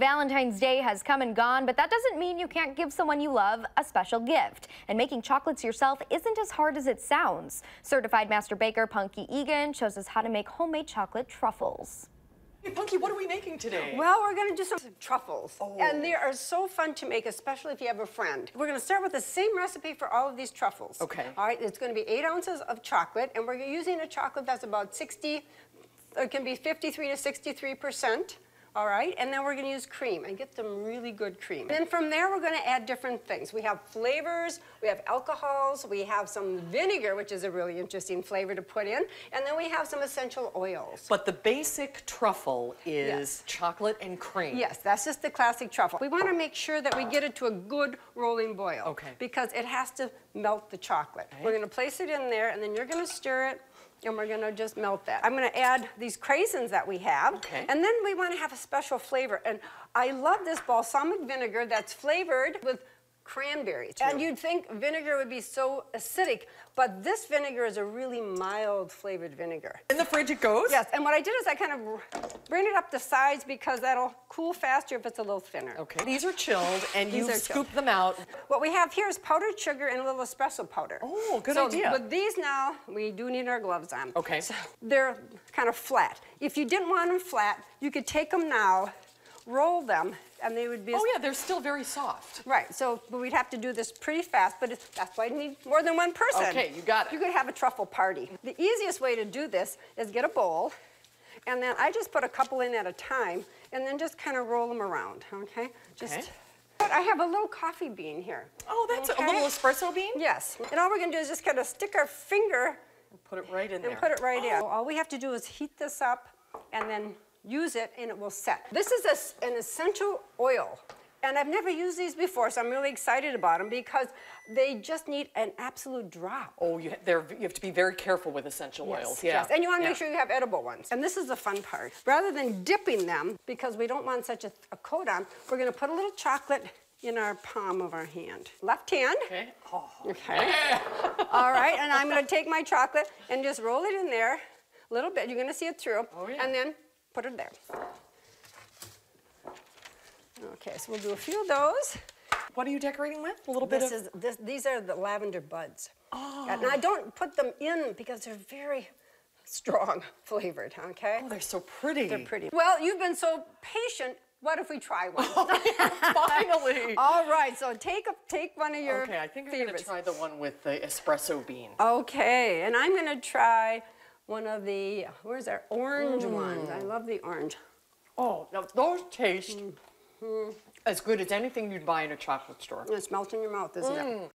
Valentine's Day has come and gone, but that doesn't mean you can't give someone you love a special gift. And making chocolates yourself isn't as hard as it sounds. Certified Master Baker Punky Egan shows us how to make homemade chocolate truffles. Hey, Punky, what are we making today? Well, we're going to do some truffles. Oh. And they are so fun to make, especially if you have a friend. We're going to start with the same recipe for all of these truffles. Okay. All right, it's going to be 8 ounces of chocolate, and we're using a chocolate that's about 60, it can be 53 to 63%. All right, and then we're going to use cream and get some really good cream. Then from there, we're going to add different things. We have flavors, we have alcohols, we have some vinegar, which is a really interesting flavor to put in, and then we have some essential oils. But the basic truffle is chocolate and cream. Yes, that's just the classic truffle. We want to make sure that we get it to a good rolling boil. Okay. Because it has to melt the chocolate. Okay. We're going to place it in there, and then you're going to stir it, and we're going to just melt that. I'm going to add these craisins that we have. Okay. And then we want to have a special flavor. And I love this balsamic vinegar that's flavored with cranberries. And you'd think vinegar would be so acidic, but this vinegar is a really mild flavored vinegar. In the fridge it goes? Yes, and what I did is I kind of bring it up the sides because that'll cool faster if it's a little thinner. Okay. These are chilled, and These you are scoop chilled. them out. What we have here is powdered sugar and a little espresso powder. Oh, good so idea. with these now, we do need our gloves on. Okay. So they're kind of flat. If you didn't want them flat, you could take them now, roll them, and they would be... Oh, yeah, they're still very soft. Right, so we'd have to do this pretty fast, but that's why you need more than one person. Okay, you got it. You could have a truffle party. The easiest way to do this is get a bowl, and then I just put a couple in at a time, and then just kind of roll them around, okay? Okay. I have a little coffee bean here. Oh, that's Okay. a little espresso bean? Yes, and all we're gonna do is just kind of stick our finger Put it right in there. and put it right in. All we have to do is heat this up, and then use it, and it will set. This is an essential oil, and I've never used these before, so I'm really excited about them because they just need an absolute drop. Oh, you have to be very careful with essential oils. Yeah. Yes, and you want to make sure you have edible ones. And this is the fun part. Rather than dipping them, because we don't want such a coat on, we're going to put a little chocolate in our palm of our hand. Left hand. Okay. Oh. Okay. All right, and I'm going to take my chocolate and just roll it in there a little bit. You're going to see it through. Oh, yeah. And then put it there. Okay, so we'll do a few of those. What are you decorating with? A little bit of... These are the lavender buds. Oh. And I don't put them in because they're very strong flavored, okay? Oh, they're so pretty. They're pretty. Well, you've been so patient. What if we try one? Finally. All right, so take one of your Okay, I think I'm favorites. going to try the one with the espresso bean. Okay, and I'm going to try one of the, where's our orange ones? I love the orange. Oh, now those taste as good as anything you'd buy in a chocolate store. It's melting in your mouth, isn't it?